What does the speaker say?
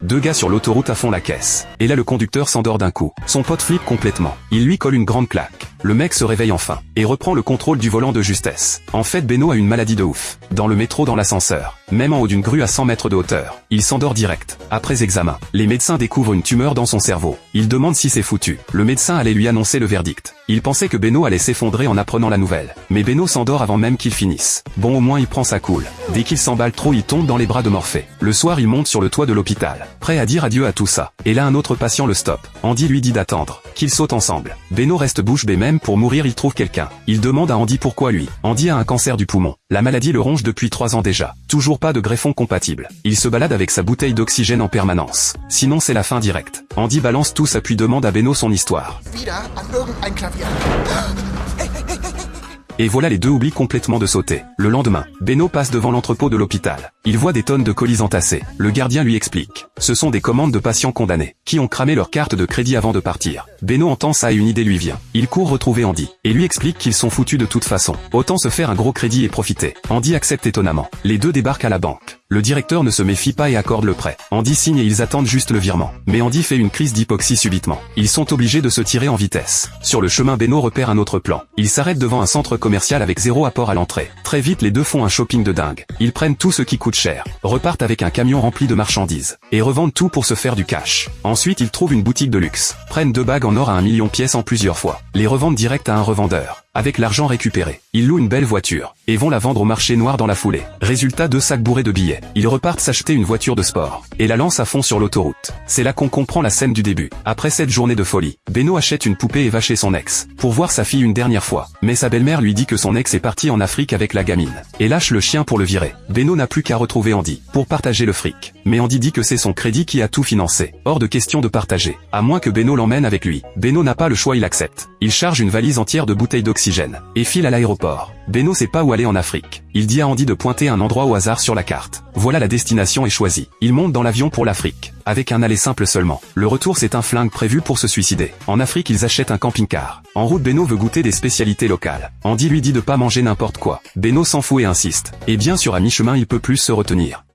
Deux gars sur l'autoroute à fond la caisse. Et là le conducteur s'endort d'un coup. Son pote flippe complètement. Il lui colle une grande claque. Le mec se réveille enfin, et reprend le contrôle du volant de justesse. En fait Beno a une maladie de ouf. Dans le métro, dans l'ascenseur, même en haut d'une grue à 100 mètres de hauteur, il s'endort direct. Après examen, les médecins découvrent une tumeur dans son cerveau. Ils demandent si c'est foutu. Le médecin allait lui annoncer le verdict. Il pensait que Beno allait s'effondrer en apprenant la nouvelle. Mais Beno s'endort avant même qu'il finisse. Bon, au moins il prend sa cool. Dès qu'il s'emballe trop, il tombe dans les bras de Morphée. Le soir, il monte sur le toit de l'hôpital, prêt à dire adieu à tout ça. Et là un autre patient le stoppe. Andy lui dit d'attendre, qu'ils sautent ensemble. Beno reste bouche bée, même pour mourir il trouve quelqu'un. Il demande à Andy pourquoi lui. Andy a un cancer du poumon. La maladie le ronge depuis 3 ans déjà. Toujours pas de greffon compatible. Il se balade avec sa bouteille d'oxygène en permanence. Sinon c'est la fin directe. Andy balance tout ça puis demande à Beno son histoire. Et voilà, les deux oublient complètement de sauter. Le lendemain, Beno passe devant l'entrepôt de l'hôpital. Il voit des tonnes de colis entassés. Le gardien lui explique. Ce sont des commandes de patients condamnés, qui ont cramé leur carte de crédit avant de partir. Beno entend ça et une idée lui vient. Il court retrouver Andy, et lui explique qu'ils sont foutus de toute façon. Autant se faire un gros crédit et profiter. Andy accepte étonnamment. Les deux débarquent à la banque. Le directeur ne se méfie pas et accorde le prêt. Andy signe et ils attendent juste le virement. Mais Andy fait une crise d'hypoxie subitement. Ils sont obligés de se tirer en vitesse. Sur le chemin, Beno repère un autre plan. Il s'arrête devant un centre commercial avec 0 apport à l'entrée. Très vite, les deux font un shopping de dingue. Ils prennent tout ce qui coûte cher, repartent avec un camion rempli de marchandises, et revendent tout pour se faire du cash. Ensuite, ils trouvent une boutique de luxe, prennent 2 bagues en or à 1 million pièces en plusieurs fois, les revendent direct à un revendeur. Avec l'argent récupéré, ils louent une belle voiture, et vont la vendre au marché noir dans la foulée. Résultat, 2 sacs bourrés de billets. Ils repartent s'acheter une voiture de sport, et la lancent à fond sur l'autoroute. C'est là qu'on comprend la scène du début. Après cette journée de folie, Beno achète une poupée et va chez son ex, pour voir sa fille une dernière fois. Mais sa belle-mère lui dit que son ex est parti en Afrique avec la gamine, et lâche le chien pour le virer. Beno n'a plus qu'à retrouver Andy, pour partager le fric. Mais Andy dit que c'est son crédit qui a tout financé. Hors de question de partager, à moins que Beno l'emmène avec lui. Beno n'a pas le choix, il accepte. Il charge une valise entière de bouteilles d'oxygène, et file à l'aéroport. Beno sait pas où aller en Afrique. Il dit à Andy de pointer un endroit au hasard sur la carte. Voilà, la destination est choisie. Il monte dans l'avion pour l'Afrique, avec un aller simple seulement. Le retour, c'est un flingue prévu pour se suicider. En Afrique, ils achètent un camping-car. En route, Beno veut goûter des spécialités locales. Andy lui dit de pas manger n'importe quoi. Beno s'en fout et insiste. Et bien sûr, à mi-chemin, il peut plus se retenir.